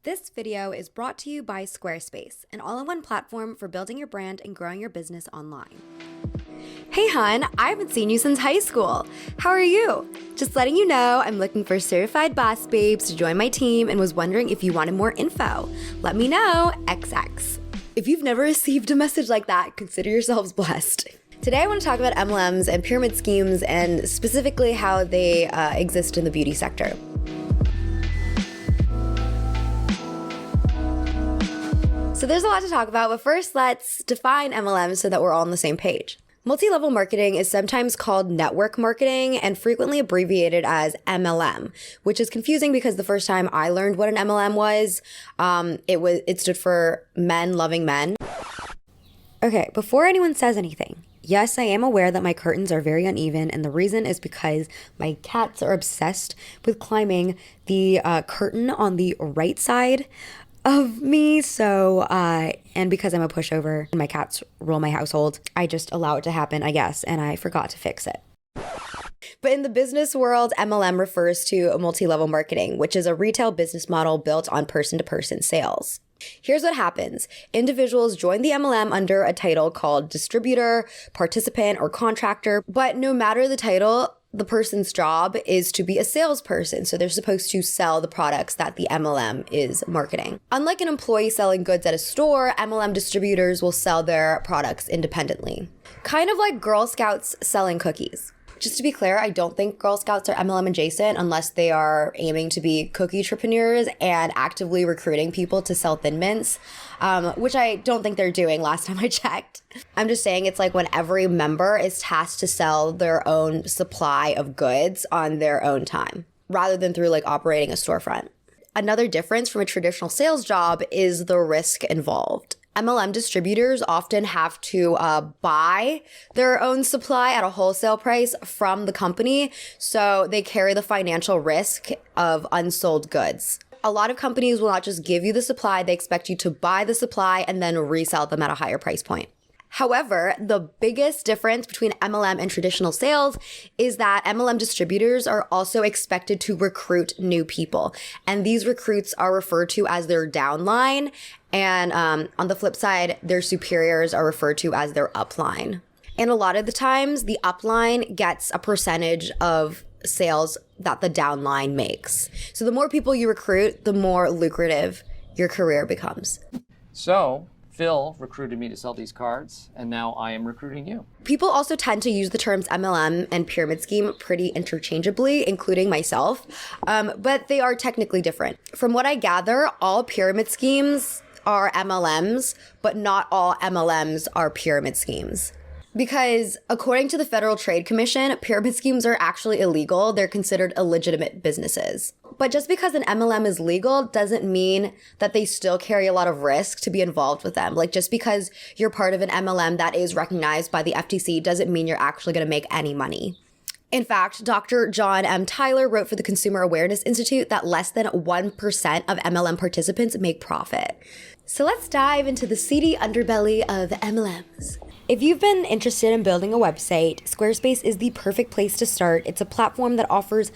This video is brought to you by Squarespace, an all-in-one platform for building your brand and growing your business online. Hey hon, I haven't seen you since high school. How are you? Just letting you know I'm looking for certified boss babes to join my team and was wondering if you wanted more info. Let me know, XX. If you've never received a message like that, consider yourselves blessed. Today I want to talk about MLMs and pyramid schemes and specifically how they exist in the beauty sector. So there's a lot to talk about, but first let's define MLMs so that we're all on the same page. Multi-level marketing is sometimes called network marketing and frequently abbreviated as MLM, which is confusing because the first time I learned what an MLM was, it stood for men loving men. Okay, before anyone says anything, yes, I am aware that my curtains are very uneven, and the reason is because my cats are obsessed with climbing the curtain on the right side of me, and because I'm a pushover and my cats rule my household, I just allow it to happen, I guess, and I forgot to fix it. But in the business world, MLM refers to multi-level marketing, which is a retail business model built on person-to-person sales. Here's what happens. Individuals join the MLM under a title called distributor, participant, or contractor, but no matter the title, the person's job is to be a salesperson, so they're supposed to sell the products that the MLM is marketing. Unlike an employee selling goods at a store, MLM distributors will sell their products independently. Kind of like Girl Scouts selling cookies. Just to be clear, I don't think Girl Scouts are MLM adjacent unless they are aiming to be cookie entrepreneurs and actively recruiting people to sell Thin Mints, which I don't think they're doing last time I checked. I'm just saying it's like when every member is tasked to sell their own supply of goods on their own time, rather than through like operating a storefront. Another difference from a traditional sales job is the risk involved. MLM distributors often have to buy their own supply at a wholesale price from the company, so they carry the financial risk of unsold goods. A lot of companies will not just give you the supply, they expect you to buy the supply and then resell them at a higher price point. However, the biggest difference between MLM and traditional sales is that MLM distributors are also expected to recruit new people. And these recruits are referred to as their downline. And on the flip side, their superiors are referred to as their upline. And a lot of the times, the upline gets a percentage of sales that the downline makes. So the more people you recruit, the more lucrative your career becomes. So Phil recruited me to sell these cards, and now I am recruiting you. People also tend to use the terms MLM and pyramid scheme pretty interchangeably, including myself, but they are technically different. From what I gather, all pyramid schemes are MLMs, but not all MLMs are pyramid schemes. Because according to the Federal Trade Commission, pyramid schemes are actually illegal. They're considered illegitimate businesses. But just because an MLM is legal doesn't mean that they still carry a lot of risk to be involved with them. Like just because you're part of an MLM that is recognized by the FTC doesn't mean you're actually going to make any money. In fact, Dr. John M. Tyler wrote for the Consumer Awareness Institute that less than 1% of MLM participants make profit. So let's dive into the seedy underbelly of MLMs. If you've been interested in building a website, Squarespace is the perfect place to start. It's a platform that offers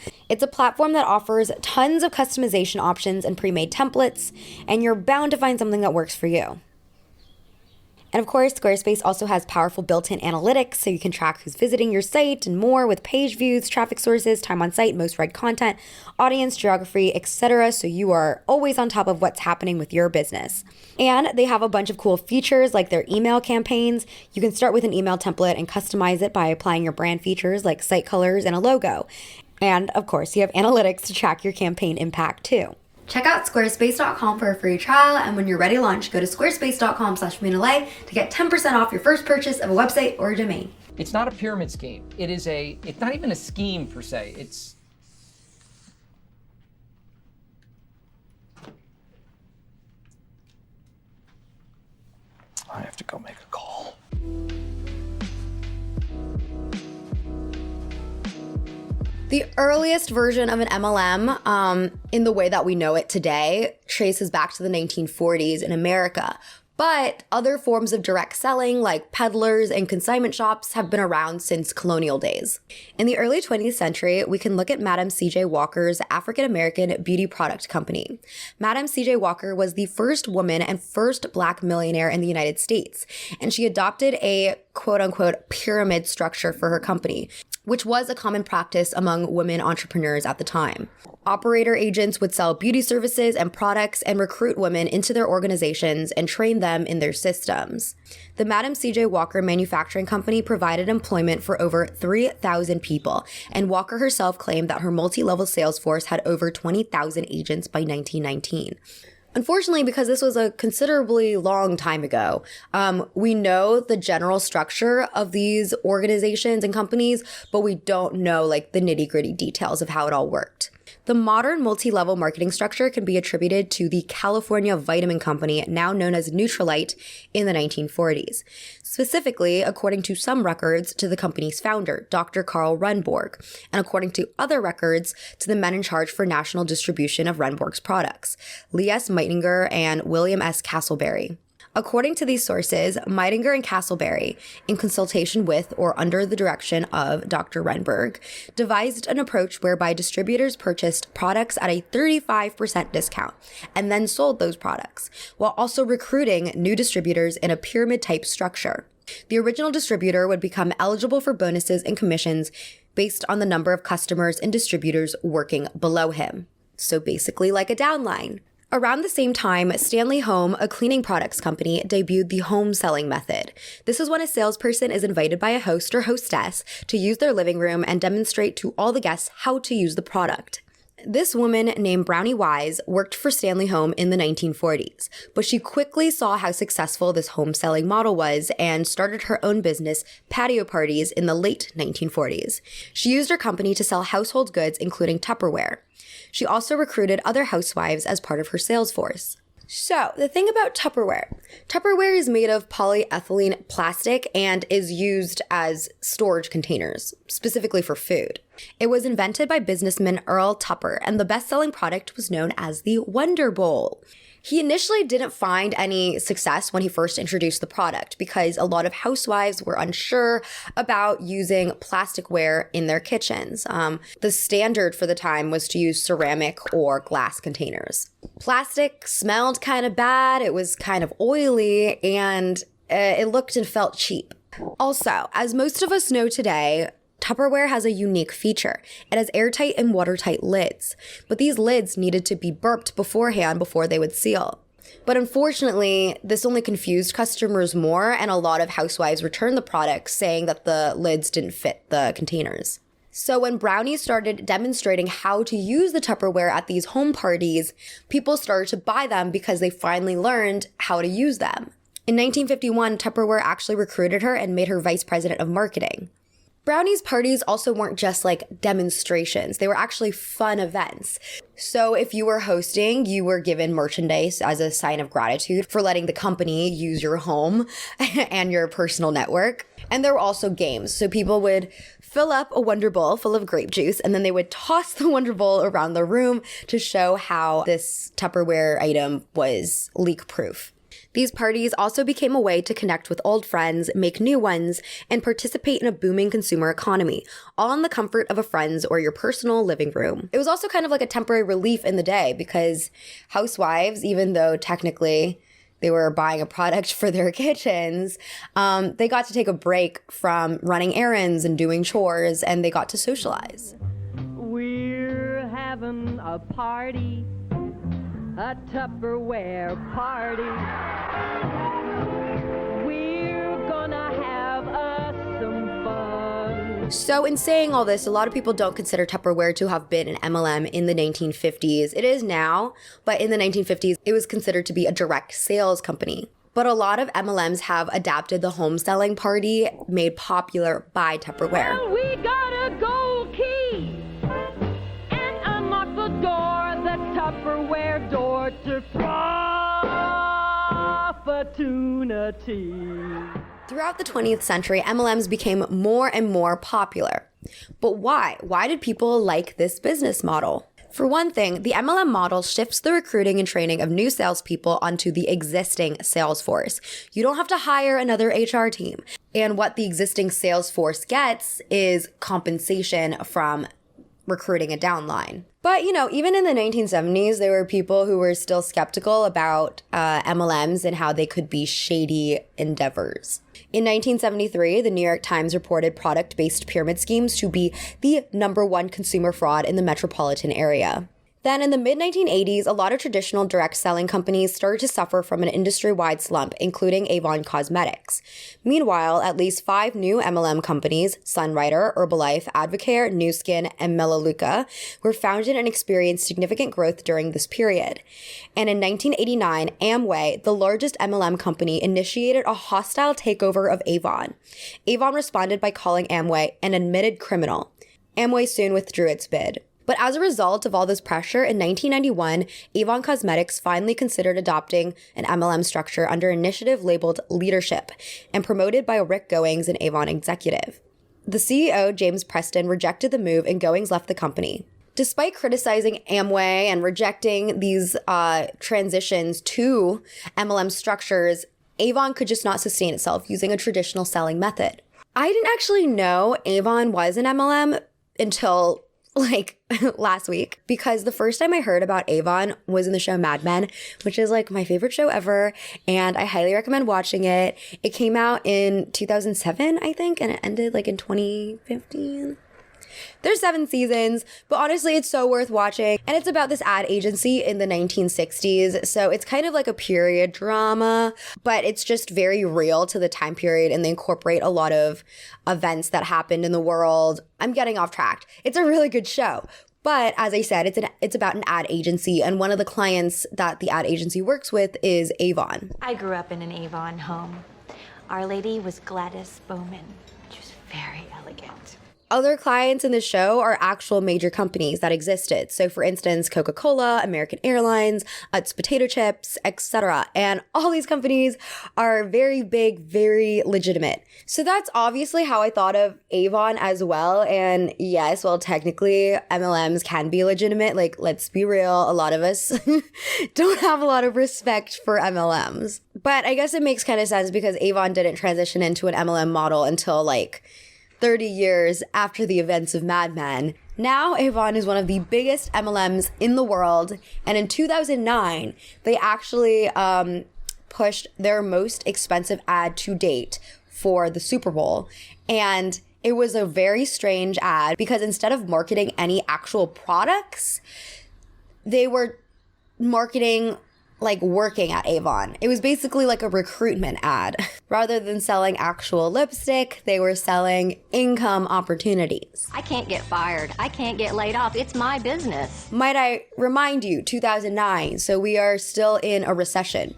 tons of customization options and pre-made templates, and you're bound to find something that works for you. And of course, Squarespace also has powerful built-in analytics, so you can track who's visiting your site and more with page views, traffic sources, time on site, most read content, audience, geography, etc. So you are always on top of what's happening with your business. And they have a bunch of cool features like their email campaigns. You can start with an email template and customize it by applying your brand features like site colors and a logo. And of course, you have analytics to track your campaign impact too. Check out squarespace.com for a free trial, and when you're ready to launch, go to squarespace.com/MinaLay to get 10% off your first purchase of a website or a domain. It's not a pyramid scheme. It's not even a scheme per se. I have to go make a call. The earliest version of an MLM, in the way that we know it today, traces back to the 1940s in America. But other forms of direct selling, like peddlers and consignment shops, have been around since colonial days. In the early 20th century, we can look at Madame C.J. Walker's African-American beauty product company. Madame C.J. Walker was the first woman and first Black millionaire in the United States, and she adopted a quote-unquote pyramid structure for her company, which was a common practice among women entrepreneurs at the time. Operator agents would sell beauty services and products and recruit women into their organizations and train them in their systems. The Madame C.J. Walker Manufacturing Company provided employment for over 3,000 people, and Walker herself claimed that her multi-level sales force had over 20,000 agents by 1919. Unfortunately, because this was a considerably long time ago, we know the general structure of these organizations and companies, but we don't know like the nitty-gritty details of how it all worked. The modern multi-level marketing structure can be attributed to the California Vitamin Company, now known as Nutrilite, in the 1940s. Specifically, according to some records, to the company's founder, Dr. Carl Renborg, and according to other records, to the men in charge for national distribution of Renborg's products, Lee S. Meitinger and William S. Castleberry. According to these sources, Meitinger and Castleberry, in consultation with or under the direction of Dr. Renborg, devised an approach whereby distributors purchased products at a 35% discount and then sold those products, while also recruiting new distributors in a pyramid-type structure. The original distributor would become eligible for bonuses and commissions based on the number of customers and distributors working below him. So basically like a downline. Around the same time, Stanley Home, a cleaning products company, debuted the home selling method. This is when a salesperson is invited by a host or hostess to use their living room and demonstrate to all the guests how to use the product. This woman named Brownie Wise worked for Stanley Home in the 1940s, but she quickly saw how successful this home selling model was and started her own business, Patio Parties, in the late 1940s. She used her company to sell household goods, including Tupperware. She also recruited other housewives as part of her sales force. So, the thing about Tupperware is made of polyethylene plastic and is used as storage containers, specifically for food. It was invented by businessman Earl Tupper, and the best-selling product was known as the Wonder Bowl. He initially didn't find any success when he first introduced the product because a lot of housewives were unsure about using plasticware in their kitchens. The standard for the time was to use ceramic or glass containers. Plastic smelled kind of bad, it was kind of oily, and it looked and felt cheap. Also, as most of us know today, Tupperware has a unique feature. It has airtight and watertight lids, but these lids needed to be burped beforehand before they would seal. But unfortunately, this only confused customers more, and a lot of housewives returned the product saying that the lids didn't fit the containers. So when Brownie started demonstrating how to use the Tupperware at these home parties, people started to buy them because they finally learned how to use them. In 1951, Tupperware actually recruited her and made her vice president of marketing. Brownie's parties also weren't just like demonstrations. They were actually fun events. So if you were hosting, you were given merchandise as a sign of gratitude for letting the company use your home and your personal network. And there were also games. So people would fill up a Wonder Bowl full of grape juice, and then they would toss the Wonder Bowl around the room to show how this Tupperware item was leak-proof. These parties also became a way to connect with old friends, make new ones, and participate in a booming consumer economy, all in the comfort of a friend's or your personal living room. It was also kind of like a temporary relief in the day because housewives, even though technically they were buying a product for their kitchens, they got to take a break from running errands and doing chores, and they got to socialize. We're having a party. A Tupperware party. We're gonna have us some fun. So in saying all this, a lot of people don't consider Tupperware to have been an MLM in the 1950s. It is now, but in the 1950s, it was considered to be a direct sales company. But a lot of MLMs have adapted the home selling party made popular by Tupperware. Well, we got a gold key and unlock the door. Tupperware door to opportunity. Throughout the 20th century, MLMs became more and more popular. But why? Why did people like this business model? For one thing, the MLM model shifts the recruiting and training of new salespeople onto the existing sales force. You don't have to hire another HR team. And what the existing sales force gets is compensation from recruiting a downline. But, even in the 1970s, there were people who were still skeptical about MLMs and how they could be shady endeavors. In 1973, the New York Times reported product-based pyramid schemes to be the #1 consumer fraud in the metropolitan area. Then in the mid-1980s, a lot of traditional direct selling companies started to suffer from an industry-wide slump, including Avon Cosmetics. Meanwhile, at least 5 new MLM companies, Sunrider, Herbalife, Advocare, Nu Skin, and Melaleuca, were founded and experienced significant growth during this period. And in 1989, Amway, the largest MLM company, initiated a hostile takeover of Avon. Avon responded by calling Amway an admitted criminal. Amway soon withdrew its bid. But as a result of all this pressure, in 1991, Avon Cosmetics finally considered adopting an MLM structure under an initiative labeled Leadership and promoted by a Rick Goings, an Avon executive. The CEO, James Preston, rejected the move and Goings left the company. Despite criticizing Amway and rejecting these transitions to MLM structures, Avon could just not sustain itself using a traditional selling method. I didn't actually know Avon was an MLM until last week, because the first time I heard about Avon was in the show Mad Men, which is my favorite show ever, and I highly recommend watching it. It came out in 2007, I think, and it ended in 2015. There's 7 seasons, but honestly, it's so worth watching. And it's about this ad agency in the 1960s. So it's kind of like a period drama, but it's just very real to the time period. And they incorporate a lot of events that happened in the world. I'm getting off track. It's a really good show. But as I said, it's about an ad agency. And one of the clients that the ad agency works with is Avon. I grew up in an Avon home. Our lady was Gladys Bowman. She was very elegant. Other clients in the show are actual major companies that existed. So for instance, Coca-Cola, American Airlines, Utz Potato Chips, etc. And all these companies are very big, very legitimate. So that's obviously how I thought of Avon as well. And yes, well, technically MLMs can be legitimate. Let's be real. A lot of us don't have a lot of respect for MLMs. But I guess it makes kind of sense because Avon didn't transition into an MLM model until 30 years after the events of Mad Men. Now, Avon is one of the biggest MLMs in the world. And in 2009, they actually pushed their most expensive ad to date for the Super Bowl. And it was a very strange ad because instead of marketing any actual products, they were marketing working at Avon. It was basically a recruitment ad. Rather than selling actual lipstick, they were selling income opportunities. I can't get fired. I can't get laid off. It's my business. Might I remind you, 2009, so we are still in a recession.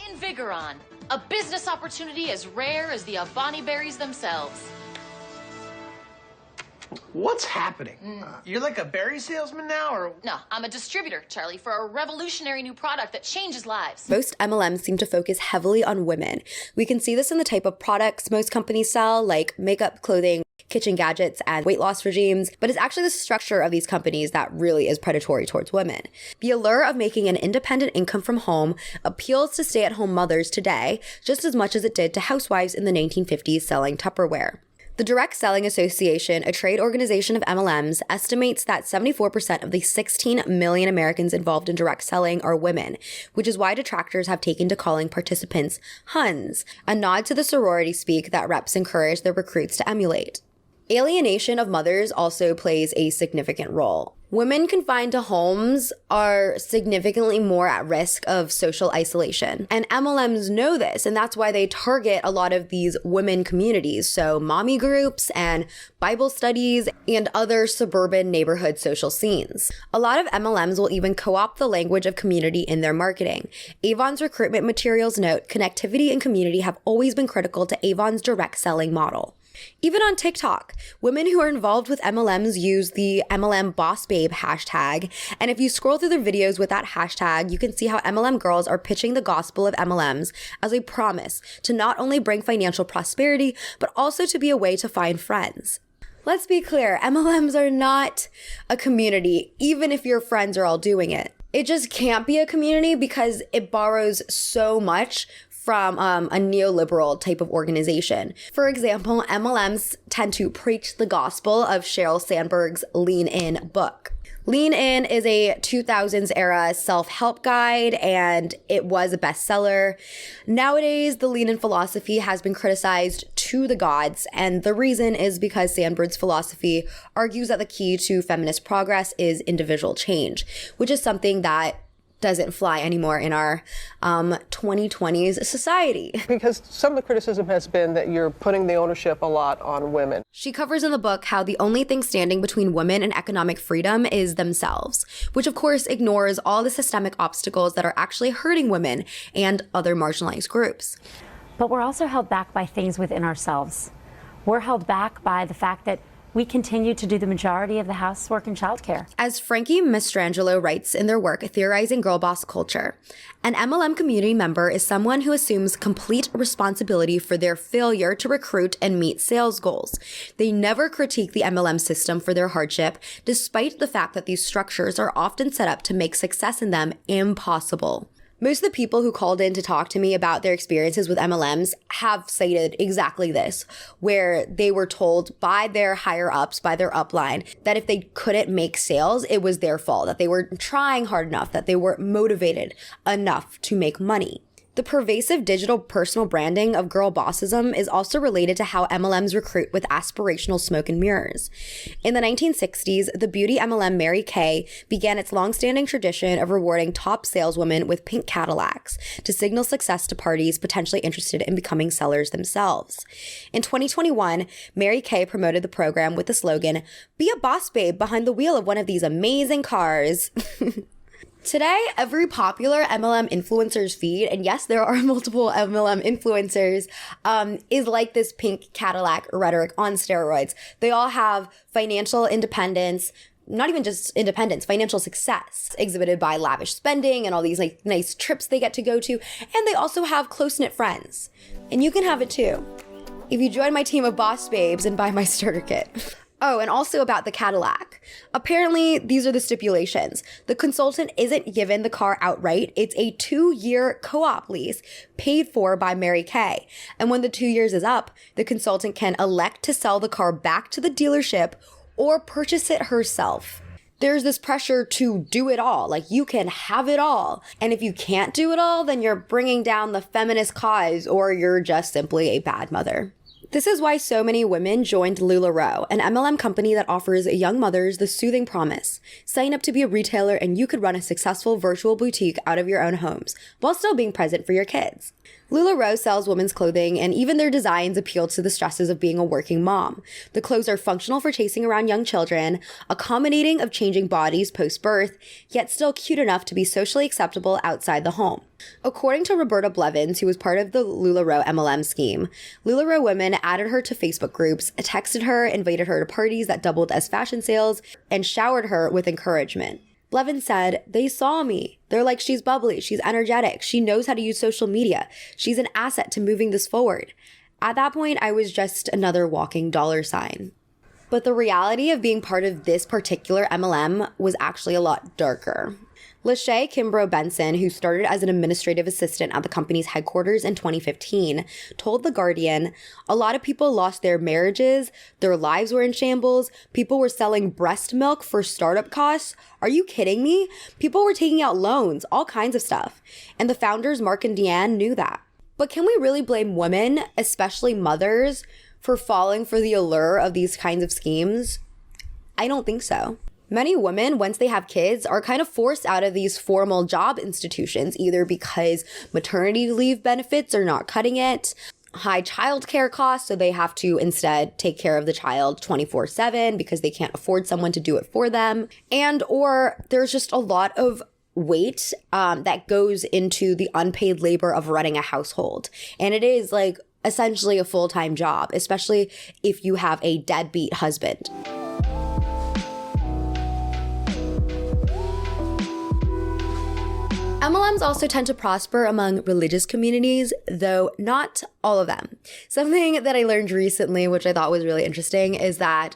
Invigoron, a business opportunity as rare as the Avani berries themselves. What's happening? You're like a berry salesman now, or? No, I'm a distributor, Charlie, for a revolutionary new product that changes lives. Most MLMs seem to focus heavily on women. We can see this in the type of products most companies sell, like makeup, clothing, kitchen gadgets, and weight loss regimes, but it's actually the structure of these companies that really is predatory towards women. The allure of making an independent income from home appeals to stay-at-home mothers today just as much as it did to housewives in the 1950s selling Tupperware. The Direct Selling Association, a trade organization of MLMs, estimates that 74% of the 16 million Americans involved in direct selling are women, which is why detractors have taken to calling participants Huns, a nod to the sorority speak that reps encourage their recruits to emulate. Alienation of mothers also plays a significant role. Women confined to homes are significantly more at risk of social isolation. And MLMs know this, and that's why they target a lot of these women communities. So mommy groups and Bible studies and other suburban neighborhood social scenes. A lot of MLMs will even co-opt the language of community in their marketing. Avon's recruitment materials note connectivity and community have always been critical to Avon's direct selling model. Even on TikTok, women who are involved with MLMs use the MLM Boss Babe hashtag. And if you scroll through their videos with that hashtag, you can see how MLM girls are pitching the gospel of MLMs as a promise to not only bring financial prosperity, but also to be a way to find friends. Let's be clear, MLMs are not a community, even if your friends are all doing it. It just can't be a community because it borrows so much from a neoliberal type of organization. For example, MLMs tend to preach the gospel of Sheryl Sandberg's Lean In book. Lean In is a 2000s era self-help guide, and it was a bestseller. Nowadays, the Lean In philosophy has been criticized to the gods, and the reason is because Sandberg's philosophy argues that the key to feminist progress is individual change, which is something that doesn't fly anymore in our 2020s society. Because some of the criticism has been that you're putting the ownership a lot on women. She covers in the book how the only thing standing between women and economic freedom is themselves, which of course ignores all the systemic obstacles that are actually hurting women and other marginalized groups. But we're also held back by things within ourselves. We're held back by the fact that we continue to do the majority of the housework and childcare. As Frankie Mastrangelo writes in their work, Theorizing Girl Boss Culture, an MLM community member is someone who assumes complete responsibility for their failure to recruit and meet sales goals. They never critique the MLM system for their hardship, despite the fact that these structures are often set up to make success in them impossible. Most of the people who called in to talk to me about their experiences with MLMs have cited exactly this, where they were told by their higher ups, by their upline, that if they couldn't make sales, it was their fault, that they weren't trying hard enough, that they weren't motivated enough to make money. The pervasive digital personal branding of girl bossism is also related to how MLMs recruit with aspirational smoke and mirrors. In the 1960s, the beauty MLM Mary Kay began its long-standing tradition of rewarding top saleswomen with pink Cadillacs to signal success to parties potentially interested in becoming sellers themselves. In 2021, Mary Kay promoted the program with the slogan, "Be a boss babe behind the wheel of one of these amazing cars." Today, every popular MLM influencer's feed, and yes, there are multiple MLM influencers, is like this pink Cadillac rhetoric on steroids. They all have financial independence, not even just independence, financial success exhibited by lavish spending and all these like nice trips they get to go to. And they also have close-knit friends. And you can have it too, if you join my team of boss babes and buy my starter kit. Oh, and also about the Cadillac. Apparently, these are the stipulations. The consultant isn't given the car outright. It's a 2-year co-op lease paid for by Mary Kay. And when the 2 years is up, the consultant can elect to sell the car back to the dealership or purchase it herself. There's this pressure to do it all. Like, you can have it all. And if you can't do it all, then you're bringing down the feminist cause, or you're just simply a bad mother. This is why so many women joined LuLaRoe, an MLM company that offers young mothers the soothing promise. Sign up to be a retailer and you could run a successful virtual boutique out of your own homes, while still being present for your kids. LuLaRoe sells women's clothing, and even their designs appeal to the stresses of being a working mom. The clothes are functional for chasing around young children, accommodating of changing bodies post-birth, yet still cute enough to be socially acceptable outside the home. According to Roberta Blevins, who was part of the LuLaRoe MLM scheme, LuLaRoe women added her to Facebook groups, texted her, invited her to parties that doubled as fashion sales, and showered her with encouragement. Blevins said, "They saw me. They're like, she's bubbly, she's energetic, she knows how to use social media, she's an asset to moving this forward." At that point, I was just another walking dollar sign. But the reality of being part of this particular MLM was actually a lot darker. Lachey Kimbrough Benson, who started as an administrative assistant at the company's headquarters in 2015, told The Guardian, "A lot of people lost their marriages, their lives were in shambles, people were selling breast milk for startup costs. Are you kidding me? People were taking out loans, all kinds of stuff." And the founders, Mark and Deanne, knew that. But can we really blame women, especially mothers, for falling for the allure of these kinds of schemes? I don't think so. Many women, once they have kids, are kind of forced out of these formal job institutions, either because maternity leave benefits are not cutting it, high childcare costs, so they have to instead take care of the child 24/7 because they can't afford someone to do it for them, and or there's just a lot of weight that goes into the unpaid labor of running a household. And it is like essentially a full-time job, especially if you have a deadbeat husband. MLMs also tend to prosper among religious communities, though not all of them. Something that I learned recently, which I thought was really interesting, is that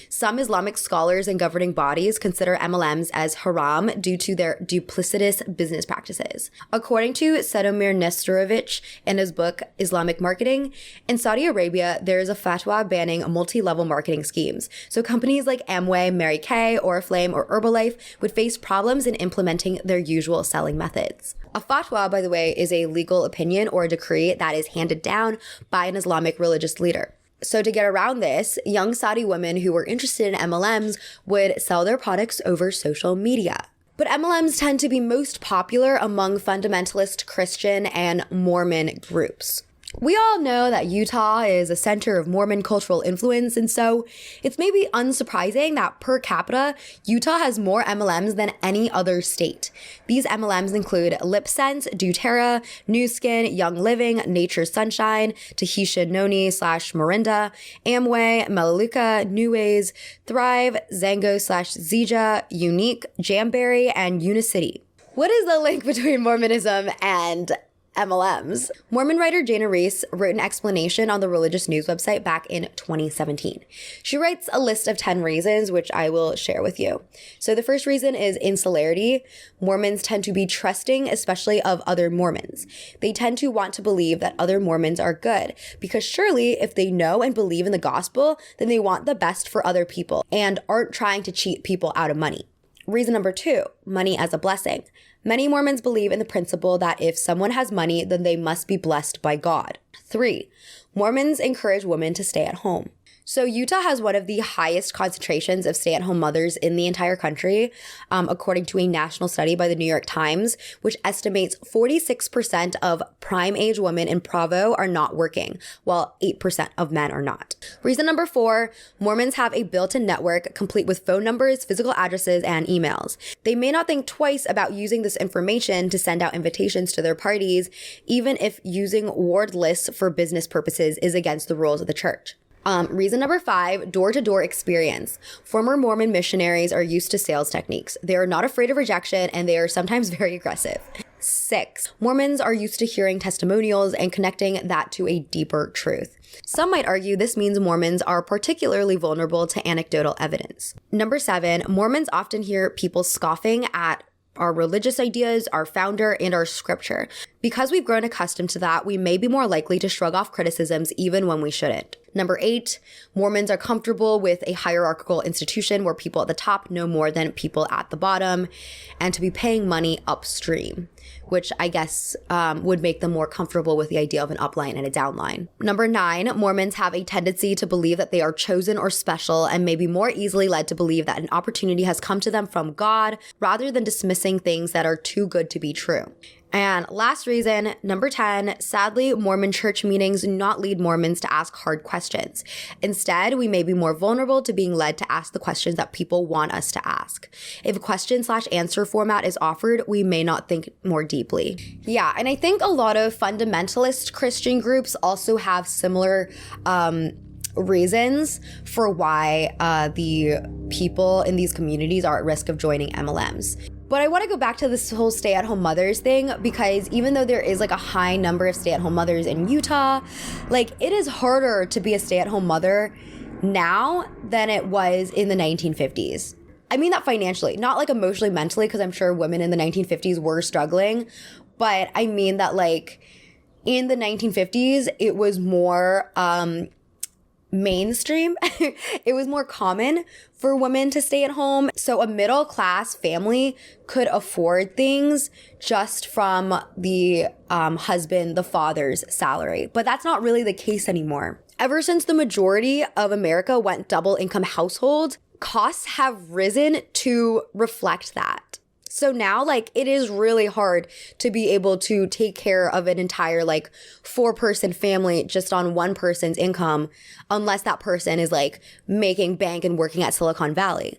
some Islamic scholars and governing bodies consider MLMs as haram due to their duplicitous business practices. According to Cedomir Nestorovic in his book Islamic Marketing, in Saudi Arabia, there is a fatwa banning multi-level marketing schemes. So companies like Amway, Mary Kay, Oriflame, or Herbalife would face problems in implementing their usual selling methods. A fatwa, by the way, is a legal opinion or a decree that is handed down by an Islamic religious leader. So to get around this, young Saudi women who were interested in MLMs would sell their products over social media. But MLMs tend to be most popular among fundamentalist Christian and Mormon groups. We all know that Utah is a center of Mormon cultural influence, and so it's maybe unsurprising that per capita, Utah has more MLMs than any other state. These MLMs include LipSense, doTERRA, Nu Skin, Young Living, Nature's Sunshine, Tahitian Noni / Morinda, Amway, Melaleuca, Nuways, Thrive, Zango / Zija, Unique, Jamberry, and Unicity. What is the link between Mormonism and MLMs? Mormon writer Jana Reiff wrote an explanation on the religious news website back in 2017. She writes a list of 10 reasons, which I will share with you. So the first reason is insularity. Mormons tend to be trusting, especially of other Mormons. They tend to want to believe that other Mormons are good, because surely if they know and believe in the gospel, then they want the best for other people and aren't trying to cheat people out of money. Reason number 2, money as a blessing. Many Mormons believe in the principle that if someone has money, then they must be blessed by God. 3, Mormons encourage women to stay at home. So Utah has one of the highest concentrations of stay-at-home mothers in the entire country, according to a national study by the New York Times, which estimates 46% of prime-age women in Provo are not working, while 8% of men are not. Reason number 4, Mormons have a built-in network complete with phone numbers, physical addresses, and emails. They may not think twice about using this information to send out invitations to their parties, even if using ward lists for business purposes is against the rules of the church. Reason number 5, door-to-door experience. Former Mormon missionaries are used to sales techniques. They are not afraid of rejection, and they are sometimes very aggressive. 6, Mormons are used to hearing testimonials and connecting that to a deeper truth. Some might argue this means Mormons are particularly vulnerable to anecdotal evidence. Number 7, Mormons often hear people scoffing at our religious ideas, our founder, and our scripture. Because we've grown accustomed to that, we may be more likely to shrug off criticisms even when we shouldn't. Number 8, Mormons are comfortable with a hierarchical institution where people at the top know more than people at the bottom, and to be paying money upstream, which I guess would make them more comfortable with the idea of an upline and a downline. Number 9, Mormons have a tendency to believe that they are chosen or special and may be more easily led to believe that an opportunity has come to them from God rather than dismissing things that are too good to be true. And last reason, number 10, sadly, Mormon church meetings do not lead Mormons to ask hard questions. Instead, we may be more vulnerable to being led to ask the questions that people want us to ask. If a question/answer format is offered, we may not think more deeply. Yeah, and I think a lot of fundamentalist Christian groups also have similar reasons for why the people in these communities are at risk of joining MLMs. But I want to go back to this whole stay-at-home mothers thing, because even though there is like a high number of stay-at-home mothers in Utah, like it is harder to be a stay-at-home mother now than it was in the 1950s. I mean that financially, not like emotionally, mentally, because I'm sure women in the 1950s were struggling. But I mean that like in the 1950s, it was more mainstream. It was more common for women to stay at home. So a middle class family could afford things just from the husband, the father's salary. But that's not really the case anymore. Ever since the majority of America went double income households, costs have risen to reflect that. So now, like, it is really hard to be able to take care of an entire, like, 4-person family just on one person's income, unless that person is, like, making bank and working at Silicon Valley.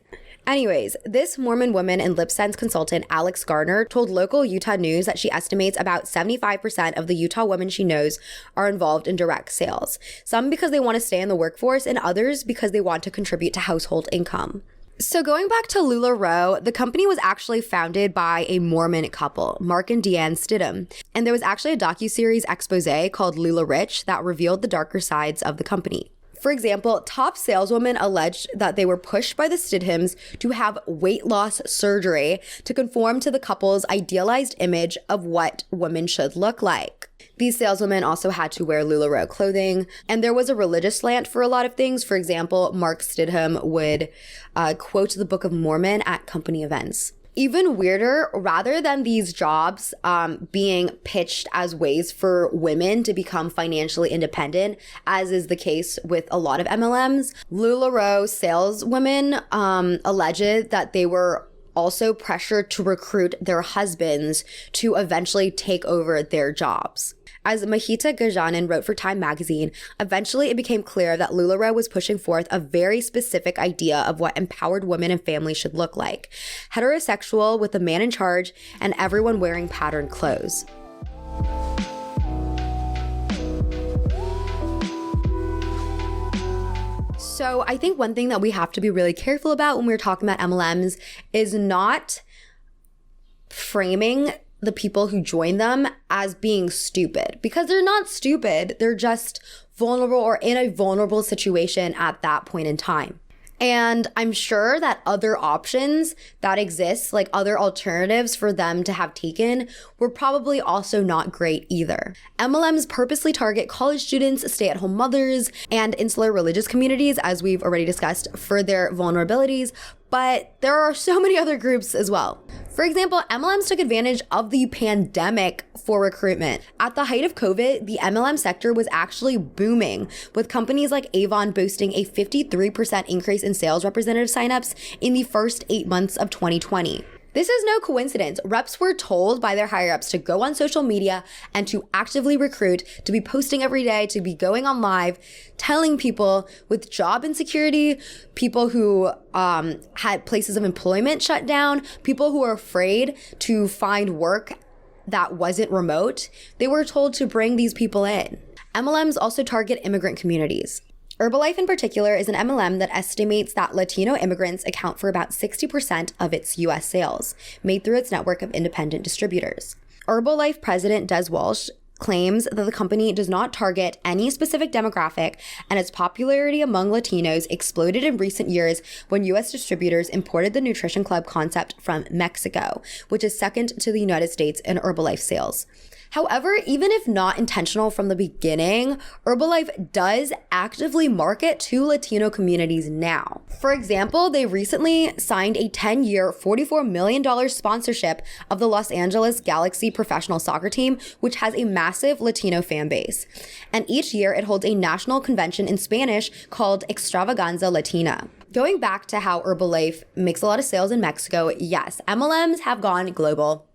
Anyways, this Mormon woman and lip sense consultant, Alex Garner, told local Utah News that she estimates about 75% of the Utah women she knows are involved in direct sales. Some because they want to stay in the workforce, and others because they want to contribute to household income. So going back to LuLaRoe, the company was actually founded by a Mormon couple, Mark and Deanne Stidham. And there was actually a docuseries expose called LuLaRich that revealed the darker sides of the company. For example, top saleswomen alleged that they were pushed by the Stidhams to have weight loss surgery to conform to the couple's idealized image of what women should look like. These saleswomen also had to wear LuLaRoe clothing, and there was a religious slant for a lot of things. For example, Mark Stidham would quote the Book of Mormon at company events. Even weirder, rather than these jobs being pitched as ways for women to become financially independent, as is the case with a lot of MLMs, LuLaRoe saleswomen alleged that they were also pressured to recruit their husbands to eventually take over their jobs. As Mahita Gajanan wrote for Time magazine, eventually it became clear that LuLaRoe was pushing forth a very specific idea of what empowered women and families should look like. Heterosexual with a man in charge and everyone wearing patterned clothes. So I think one thing that we have to be really careful about when we're talking about MLMs is not framing the people who join them as being stupid, because they're not stupid. They're just vulnerable or in a vulnerable situation at that point in time. And I'm sure that other options that exist, like other alternatives for them to have taken, were probably also not great either. MLMs purposely target college students, stay-at-home mothers, and insular religious communities, as we've already discussed, for their vulnerabilities, but there are so many other groups as well. For example, MLMs took advantage of the pandemic for recruitment. At the height of COVID, the MLM sector was actually booming, with companies like Avon boasting a 53% increase in sales representative signups in the first 8 months of 2020. This is no coincidence. Reps were told by their higher-ups to go on social media and to actively recruit, to be posting every day, to be going on live, telling people with job insecurity, people who had places of employment shut down, people who were afraid to find work that wasn't remote. They were told to bring these people in. MLMs also target immigrant communities. Herbalife in particular is an MLM that estimates that Latino immigrants account for about 60% of its U.S. sales, made through its network of independent distributors. Herbalife president Des Walsh claims that the company does not target any specific demographic, and its popularity among Latinos exploded in recent years when U.S. distributors imported the Nutrition Club concept from Mexico, which is second to the United States in Herbalife sales. However, even if not intentional from the beginning, Herbalife does actively market to Latino communities now. For example, they recently signed a 10-year, $44 million sponsorship of the Los Angeles Galaxy professional soccer team, which has a massive Latino fan base. And each year it holds a national convention in Spanish called Extravaganza Latina. Going back to how Herbalife makes a lot of sales in Mexico, yes, MLMs have gone global.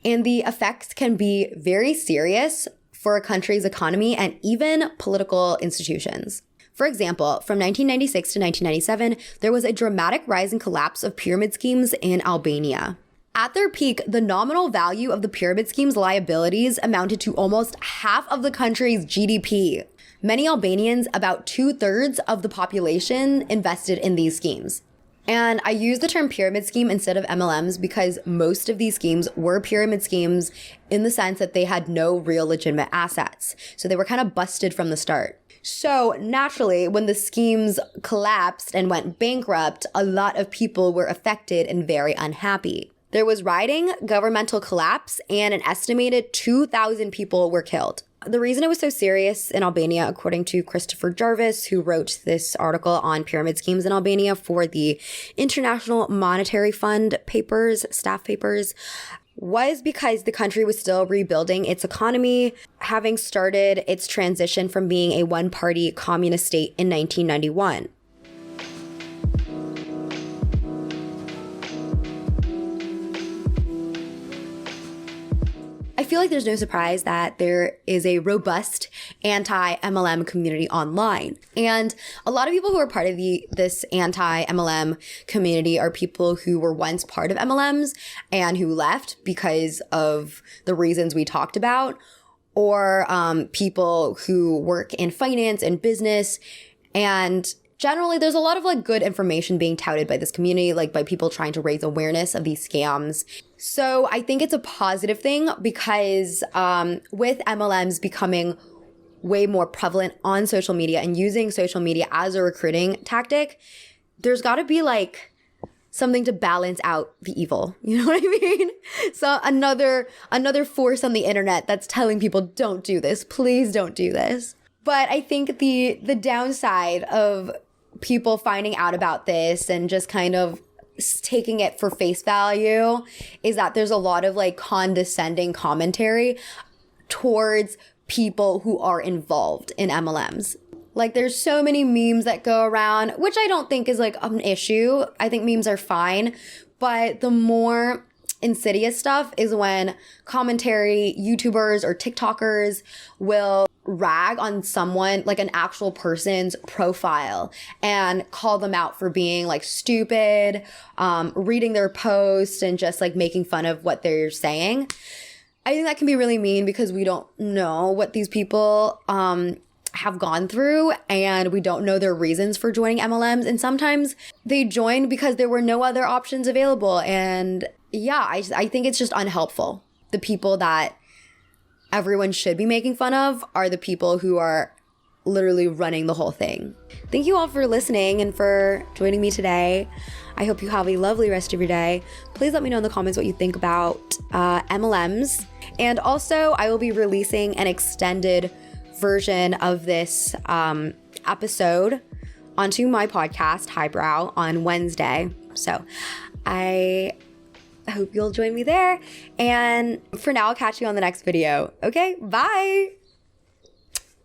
And the effects can be very serious for a country's economy and even political institutions. For example, from 1996 to 1997, there was a dramatic rise and collapse of pyramid schemes in Albania. At their peak, the nominal value of the pyramid scheme's liabilities amounted to almost half of the country's GDP. Many Albanians, about 2/3 of the population, invested in these schemes. And I use the term pyramid scheme instead of MLMs because most of these schemes were pyramid schemes in the sense that they had no real legitimate assets. So they were kind of busted from the start. So naturally, when the schemes collapsed and went bankrupt, a lot of people were affected and very unhappy. There was rioting, governmental collapse, and an estimated 2,000 people were killed. The reason it was so serious in Albania, according to Christopher Jarvis, who wrote this article on pyramid schemes in Albania for the International Monetary Fund papers, staff papers, was because the country was still rebuilding its economy, having started its transition from being a one-party communist state in 1991. I feel like there's no surprise that there is a robust anti-MLM community online. And a lot of people who are part of this anti-MLM community are people who were once part of MLMs and who left because of the reasons we talked about, or people who work in finance and business. And generally, there's a lot of like good information being touted by this community, like by people trying to raise awareness of these scams. So I think it's a positive thing because with MLMs becoming way more prevalent on social media and using social media as a recruiting tactic, there's got to be like something to balance out the evil. You know what I mean? So another force on the internet that's telling people, don't do this. Please don't do this. But I think the downside of people finding out about this and just kind of taking it for face value is that there's a lot of like condescending commentary towards people who are involved in MLMs. Like there's so many memes that go around, which I don't think is like an issue. I think memes are fine. But the more insidious stuff is when commentary YouTubers or TikTokers will rag on someone, like an actual person's profile, and call them out for being like stupid, reading their post and just like making fun of what they're saying. I think that can be really mean because we don't know what these people have gone through, and we don't know their reasons for joining MLMs. And sometimes they joined because there were no other options available. And yeah, I think it's just unhelpful. The people that everyone should be making fun of are the people who are literally running the whole thing. Thank you all for listening and for joining me today. I hope you have a lovely rest of your day. Please let me know in the comments what you think about MLMs. And also, I will be releasing an extended version of this episode onto my podcast, Highbrow, on Wednesday. So I hope you'll join me there. And for now, I'll catch you on the next video. Okay, bye.